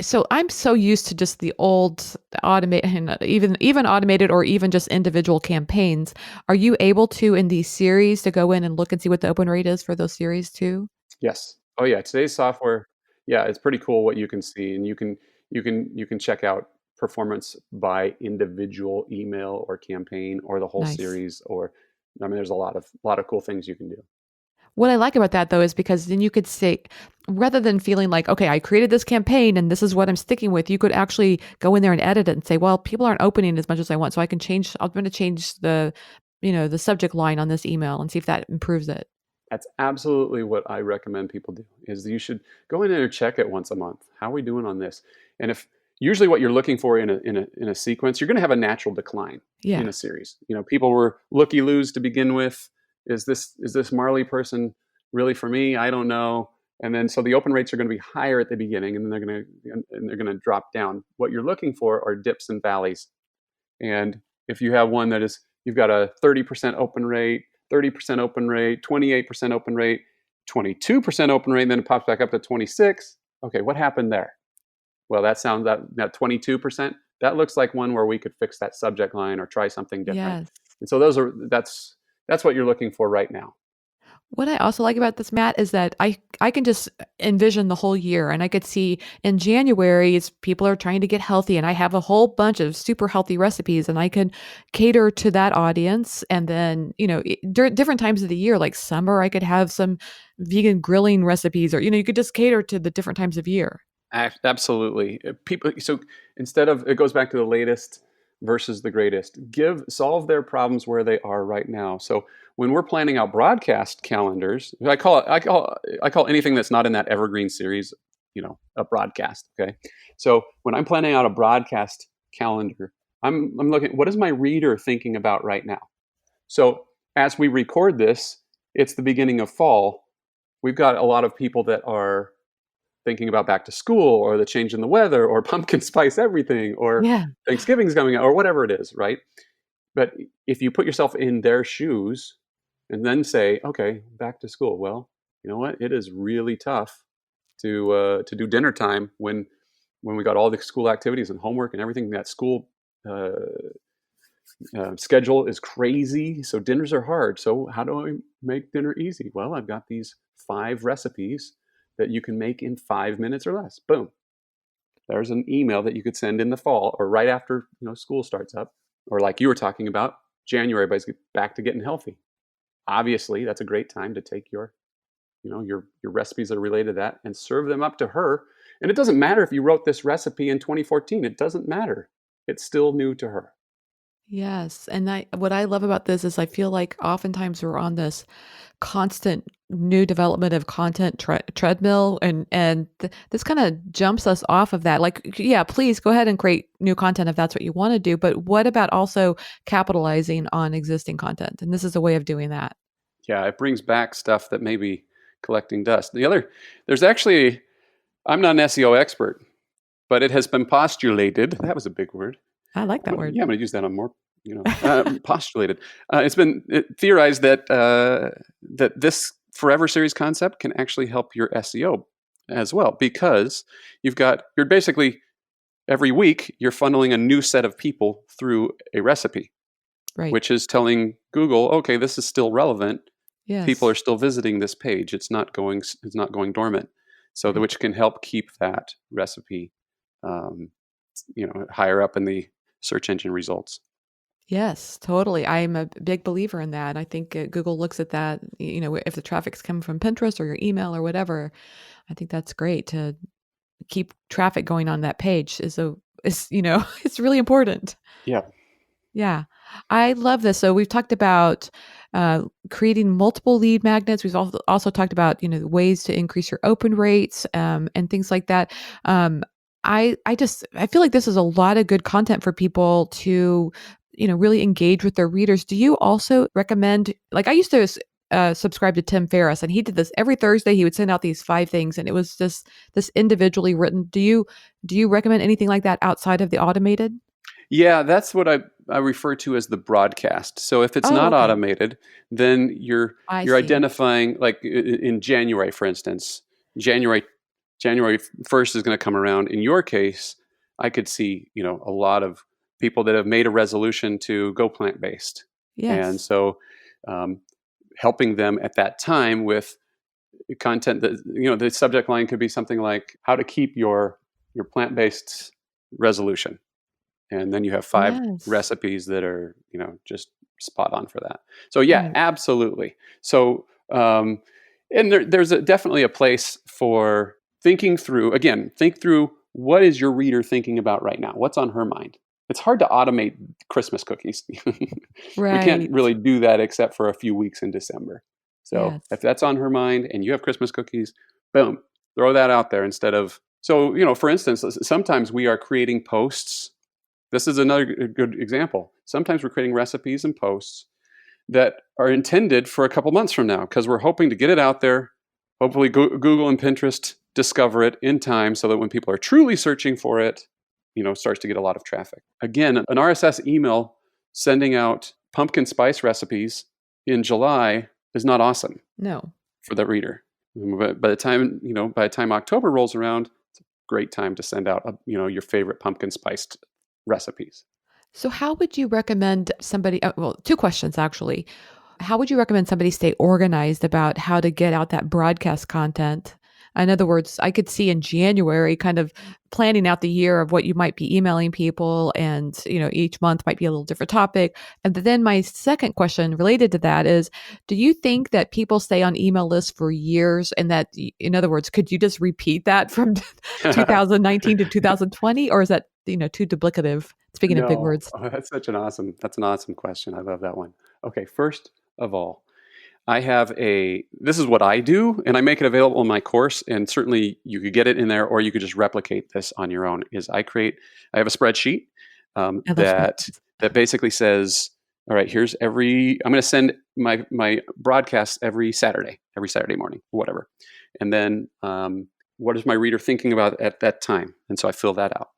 so I'm so used to just the old automated, even automated or even just individual campaigns. Are you able to, in these series, to go in and look and see what the open rate is for those series too? Yes. Oh yeah. Today's software, yeah, it's pretty cool what you can see, and you can check out performance by individual email or campaign, or the whole Nice. series. Or, I mean, there's a lot of cool things you can do. What I like about that though is because then you could say, rather than feeling like, okay, I created this campaign and this is what I'm sticking with, you could actually go in there and edit it and say, well, people aren't opening as much as I want. So I'm going to change the subject line on this email and see if that improves it. That's absolutely what I recommend people do. Is you should go in there and check it once a month. How are we doing on this? And if usually what you're looking for in a sequence, you're going to have a natural decline in Yeah. a series. People were looky loos to begin with. Is this Marley person really for me? I don't know. And then, so the open rates are going to be higher at the beginning, and then they're going to drop down. What you're looking for are dips and valleys. And if you have one that is, you've got a 30% open rate, 30% open rate, 28% open rate, 22% open rate, and then it pops back up to 26. Okay, what happened there? Well, that 22%, that looks like one where we could fix that subject line or try something different. Yes. And so that's what you're looking for right now. What I also like about this, Matt, is that I can just envision the whole year, and I could see in January it's people are trying to get healthy, and I have a whole bunch of super healthy recipes, and I can cater to that audience. And then during different times of the year, like summer, I could have some vegan grilling recipes, or you could just cater to the different times of year. Absolutely. People, so instead of, it goes back to the latest versus the greatest. Solve their problems where they are right now. So when we're planning out broadcast calendars, I call anything that's not in that evergreen series a broadcast. Okay. So when I'm planning out a broadcast calendar, I'm looking, what is my reader thinking about right now? So as we record this, it's the beginning of fall. We've got a lot of people that are thinking about back to school or the change in the weather or pumpkin spice everything or Yeah. Thanksgiving's coming out or whatever it is, right? But if you put yourself in their shoes and then say, okay, back to school. Well, you know what? It is really tough to do dinner time when we got all the school activities and homework and everything. That school uh, schedule is crazy, so dinners are hard. So how do I make dinner easy? Well, I've got these 5 recipes that you can make in 5 minutes or less. Boom. There's an email that you could send in the fall or right after school starts up, or like you were talking about, January, everybody's back to getting healthy. Obviously, that's a great time to take your recipes that are related to that and serve them up to her. And it doesn't matter if you wrote this recipe in 2014. It doesn't matter. It's still new to her. Yes, and what I love about this is I feel like oftentimes we're on this constant new development of content treadmill, and this kind of jumps us off of that. Like, yeah, please go ahead and create new content if that's what you want to do, but what about also capitalizing on existing content? And this is a way of doing that. Yeah, it brings back stuff that may be collecting dust. There's actually, I'm not an SEO expert, but it has been postulated. That was a big word. I like that word. Yeah, I'm going to use that on more. Postulated. It's been theorized that this Forever Series concept can actually help your SEO as well, because you're basically every week you're funneling a new set of people through a recipe, Right. which is telling Google, okay, this is still relevant. Yes. People are still visiting this page. It's not going dormant. So Right. which can help keep that recipe, higher up in the search engine results. Yes, totally. I'm a big believer in that. I think Google looks at that, if the traffic's coming from Pinterest or your email or whatever, I think that's great to keep traffic going on that page it's really important. Yeah. Yeah. I love this. So we've talked about creating multiple lead magnets. We've also talked about, ways to increase your open rates and things like that. I feel like this is a lot of good content for people to, really engage with their readers. Do you also recommend, like I used to subscribe to Tim Ferriss, and he did this every Thursday. He would send out these 5 things, and it was just this individually written. Do you recommend anything like that outside of the automated? Yeah, that's what I refer to as the broadcast. So if it's Oh, not okay. automated, then you're I you're see. identifying, like in January, for instance, January January 1st is going to come around. In your case, I could see, a lot of people that have made a resolution to go plant-based. And Yes. so helping them at that time with content that, the subject line could be something like how to keep your plant-based resolution. And then you have 5 Yes. recipes that are, just spot on for that. So yeah, Right. absolutely. So and there's definitely a place for thinking through. Again, think through, what is your reader thinking about right now? What's on her mind? It's hard to automate Christmas cookies. We can't Right. really do that except for a few weeks in December. So Yes. if that's on her mind and you have Christmas cookies, boom, throw that out there instead of. So, for instance, sometimes we are creating posts. This is another good example. Sometimes we're creating recipes and posts that are intended for a couple months from now, because we're hoping to get it out there. Hopefully Google and Pinterest discover it in time so that when people are truly searching for it, starts to get a lot of traffic. Again, an RSS email sending out pumpkin spice recipes in July is not awesome No. for the reader. But by the time October rolls around, it's a great time to send out, your favorite pumpkin spiced recipes. So how would you recommend somebody, well, 2 questions actually. How would you recommend somebody stay organized about how to get out that broadcast content? In other words, I could see in January kind of planning out the year of what you might be emailing people, and, each month might be a little different topic. And then my second question related to that is, do you think that people stay on email lists for years, and that, in other words, could you just repeat that from 2019 to 2020, or is that, too duplicative? Speaking of big No, words. that's an awesome question. I love that one. Okay, first of all, this is what I do, and I make it available in my course, and certainly you could get it in there, or you could just replicate this on your own, I have a spreadsheet I love that basically says, all right, I'm going to send my broadcast every Saturday morning, or whatever. And then what is my reader thinking about at that time? And so I fill that out.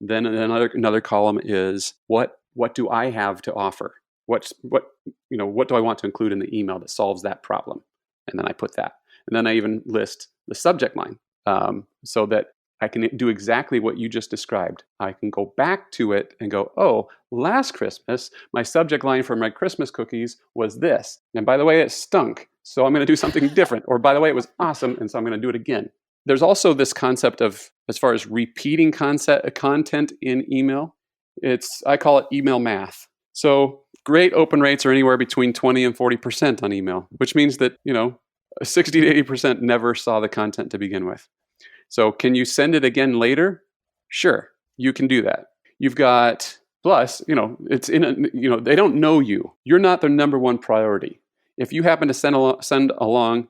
Then another column is what do I have to offer? What do I want to include in the email that solves that problem? And then I put that. And then I even list the subject line so that I can do exactly what you just described. I can go back to it and go, oh, last Christmas, my subject line for my Christmas cookies was this. And by the way, it stunk. So I'm going to do something different. Or by the way, it was awesome. And so I'm going to do it again. There's also this concept of, as far as repeating content in email, I call it email math. So great open rates are anywhere between 20 and 40% on email, which means that, 60 to 80% never saw the content to begin with. So can you send it again later? Sure, you can do that. You've got, plus, it's they don't know you. You're not their number one priority. If you happen to send along,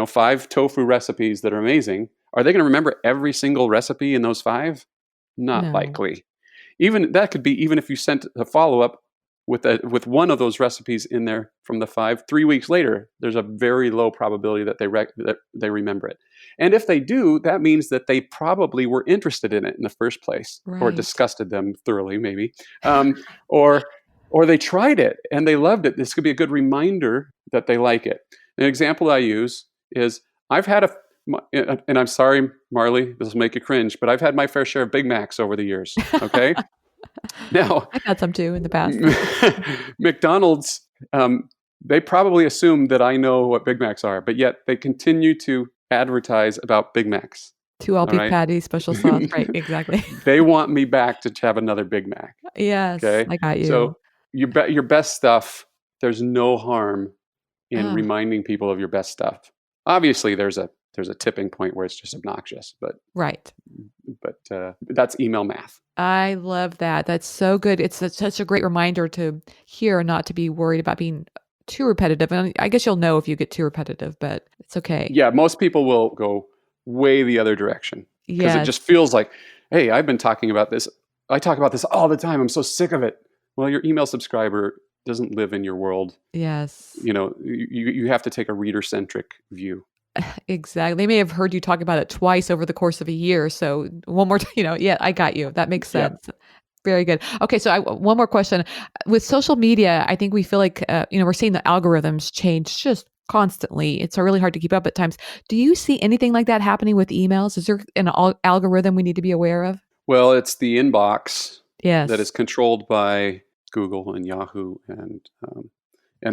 5 tofu recipes that are amazing, are they going to remember every single recipe in those 5? Not No. likely. Even if you sent a follow-up with one of those recipes in there from the 5, 3 weeks later, there's a very low probability that they remember it. And if they do, that means that they probably were interested in it in the first place, or Right. it disgusted them thoroughly, maybe, or they tried it and they loved it. This could be a good reminder that they like it. An example I use is and I'm sorry, Marley, this will make you cringe, but I've had my fair share of Big Macs over the years. Okay. Now, I've had some too in the past. McDonald's, they probably assume that I know what Big Macs are, but yet they continue to advertise about Big Macs. 2 all-beef right? patties, special sauce. Right, exactly. They want me back to have another Big Mac. Yes, Okay, I got you. So your best stuff, there's no harm in reminding people of your best stuff. Obviously, there's a tipping point where it's just obnoxious, but right. But that's email math. I love that. That's so good. It's such a great reminder to hear, not to be worried about being too repetitive. And I guess you'll know if you get too repetitive, but it's okay. Yeah, most people will go way the other direction because it just feels like, hey, I've been talking about this. I talk about this all the time. I'm so sick of it. Well, your email subscriber doesn't live in your world. Yes. You have to take a reader-centric view. Exactly. They may have heard you talk about it twice over the course of a year. So one more, yeah, I got you. That makes sense. Yeah. Very good. Okay. So one more question. With social media, I think we feel like, we're seeing the algorithms change just constantly. It's really hard to keep up at times. Do you see anything like that happening with emails? Is there an algorithm we need to be aware of? Well, it's the inbox that is controlled by Google and Yahoo and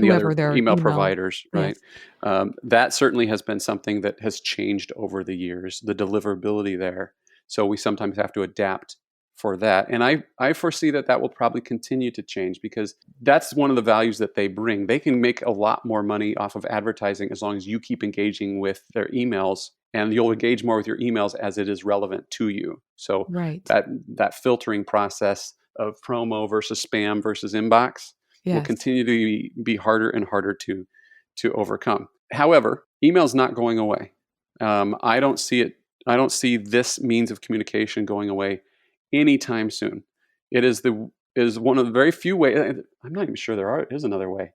the other email providers, right? Yes. That certainly has been something that has changed over the years, the deliverability there. So we sometimes have to adapt for that. And I foresee that will probably continue to change because that's one of the values that they bring. They can make a lot more money off of advertising as long as you keep engaging with their emails, and you'll engage more with your emails as it is relevant to you. So that filtering process of promo versus spam versus inbox will continue to be harder and harder to overcome. However, email is not going away. I don't see this means of communication going away anytime soon. It is one of the very few ways. I'm not even sure there is another way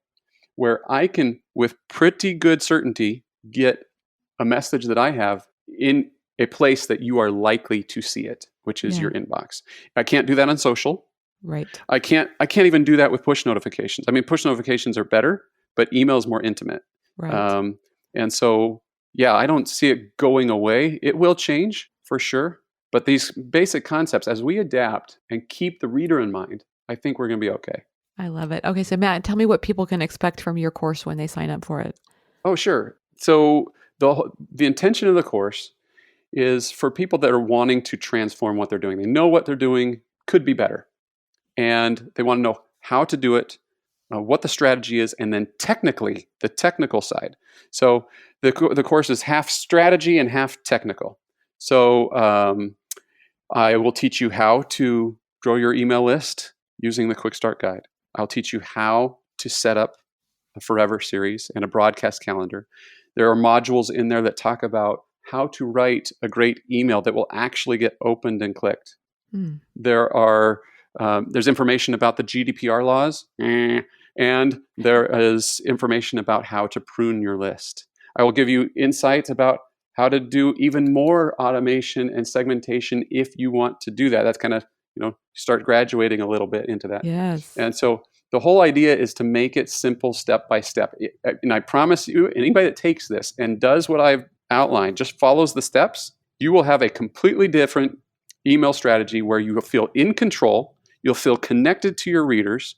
where I can, with pretty good certainty, get a message that I have in a place that you are likely to see it, which is your inbox. I can't do that on social. Right. I can't even do that with push notifications. I mean, push notifications are better, but email is more intimate. Right. And so, I don't see it going away. It will change for sure. But these basic concepts, as we adapt and keep the reader in mind, I think we're going to be okay. I love it. Okay, so Matt, tell me what people can expect from your course when they sign up for it. Oh, sure. So the intention of the course is for people that are wanting to transform what they're doing. They know what they're doing could be better. And they want to know how to do it, what the strategy is, and then technically, the technical side. So the course is half strategy and half technical. So I will teach you how to grow your email list using the Quick Start Guide. I'll teach you how to set up a Forever series, and a broadcast calendar. There are modules in there that talk about how to write a great email that will actually get opened and clicked. Mm. There's information about the GDPR laws, and there is information about how to prune your list. I will give you insights about how to do even more automation and segmentation if you want to do that. That's kind of, start graduating a little bit into that. Yes. And so the whole idea is to make it simple step by step. And I promise you, anybody that takes this and does what I've outlined, just follows the steps, you will have a completely different email strategy where you will feel in control. You'll feel connected to your readers.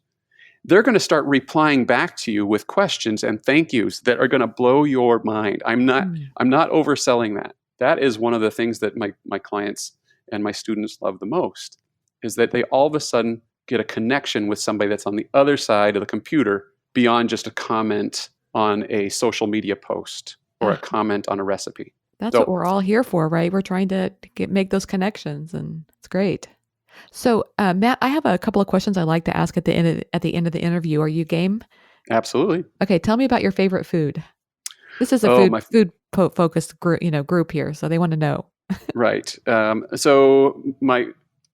They're going to start replying back to you with questions and thank yous that are going to blow your mind. I'm not overselling that. That is one of the things that my clients and my students love the most, is that they all of a sudden get a connection with somebody that's on the other side of the computer beyond just a comment on a social media post or a comment on a recipe. That's what we're all here for, right? We're trying to make those connections, and it's great. So, Matt, I have a couple of questions I like to ask at the end of the interview. Are you game? Absolutely. Okay, tell me about your favorite food. This is a food focused group here, so they want to know. Right. So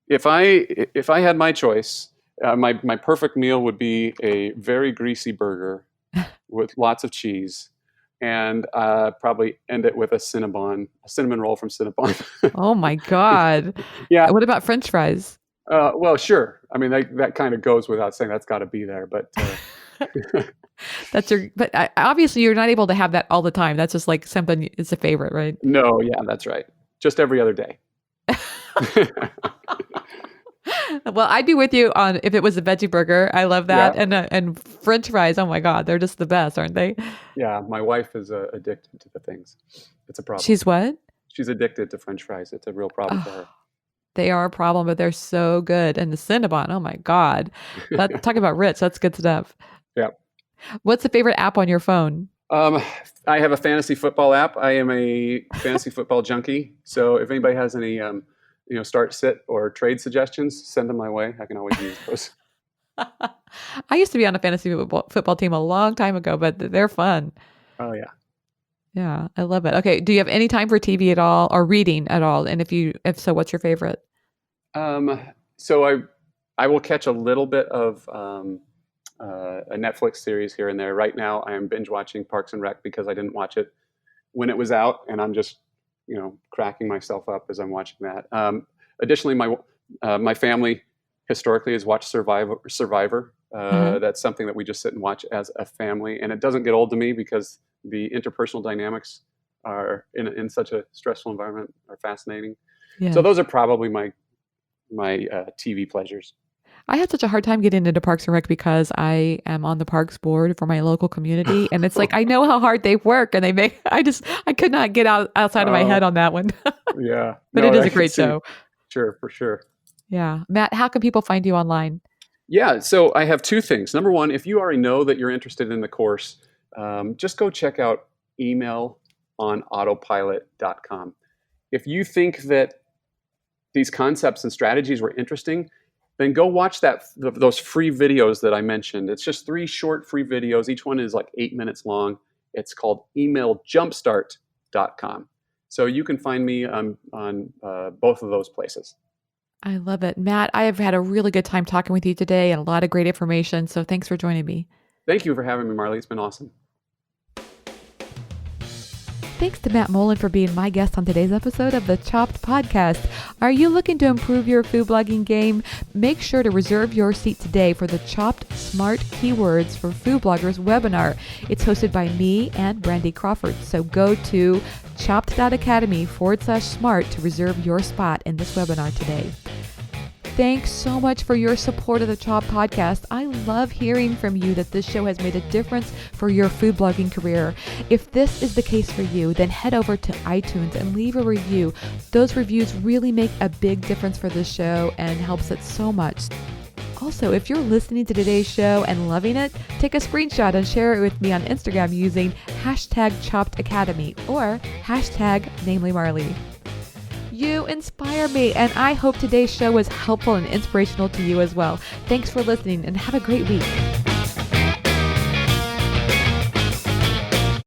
if I had my choice, my perfect meal would be a very greasy burger with lots of cheese, and probably end it with a cinnamon roll from Cinnabon. Oh my God! Yeah. What about French fries? Well, sure. I mean, that kind of goes without saying. That's got to be there, but. But obviously you're not able to have that all the time. That's just like something. It's a favorite, right? No, yeah, that's right. Just every other day. Well, I'd be with you on if it was a veggie burger. I love that. Yeah. And French fries. Oh my God, they're just the best, aren't they? Yeah, my wife is addicted to the things. It's a problem. She's what? She's addicted to French fries. It's a real problem for her. They are a problem, but they're so good. And the Cinnabon, oh my God. Talk about rich. That's good stuff. Yeah. What's the favorite app on your phone? I have a fantasy football app. I am a fantasy football junkie. So if anybody has any, start, sit, or trade suggestions, send them my way. I can always use those. I used to be on a fantasy football team a long time ago, but they're fun. Oh, yeah. Yeah, I love it. Okay. Do you have any time for TV at all or reading at all? And if so, what's your favorite? So I will catch a little bit of a Netflix series here and there. Right now, I am binge watching Parks and Rec because I didn't watch it when it was out, and I'm just, cracking myself up as I'm watching that. Additionally, my family historically has watched Survivor. That's something that we just sit and watch as a family, and it doesn't get old to me because the interpersonal dynamics are in such a stressful environment are fascinating. Yeah. So those are probably my TV pleasures. I had such a hard time getting into Parks and Rec because I am on the Parks board for my local community. And it's like, I know how hard they work and I could not get outside of my head on that one. Yeah. But it is a great show. Sure, for sure. Yeah. Matt, how can people find you online? Yeah. So I have two things. Number one, if you already know that you're interested in the course, just go check out emailOnAutopilot.com. If you think that these concepts and strategies were interesting, then go watch those free videos that I mentioned. It's just 3 short free videos. Each one is like 8 minutes long. It's called emailjumpstart.com. So you can find me on both of those places. I love it. Matt, I have had a really good time talking with you today and a lot of great information. So thanks for joining me. Thank you for having me, Marley. It's been awesome. Thanks to Matt Molen for being my guest on today's episode of the Chopped Podcast. Are you looking to improve your food blogging game? Make sure to reserve your seat today for the Chopped Smart Keywords for Food Bloggers webinar. It's hosted by me and Brandy Crawford. So go to chopped.academy/smart to reserve your spot in this webinar today. Thanks so much for your support of the Chopped Podcast. I love hearing from you that this show has made a difference for your food blogging career. If this is the case for you, then head over to iTunes and leave a review. Those reviews really make a big difference for this show and helps it so much. Also, if you're listening to today's show and loving it, take a screenshot and share it with me on Instagram using #ChoppedAcademy or #NamelyMarley. You inspire me, and I hope today's show was helpful and inspirational to you as well. Thanks for listening, and have a great week.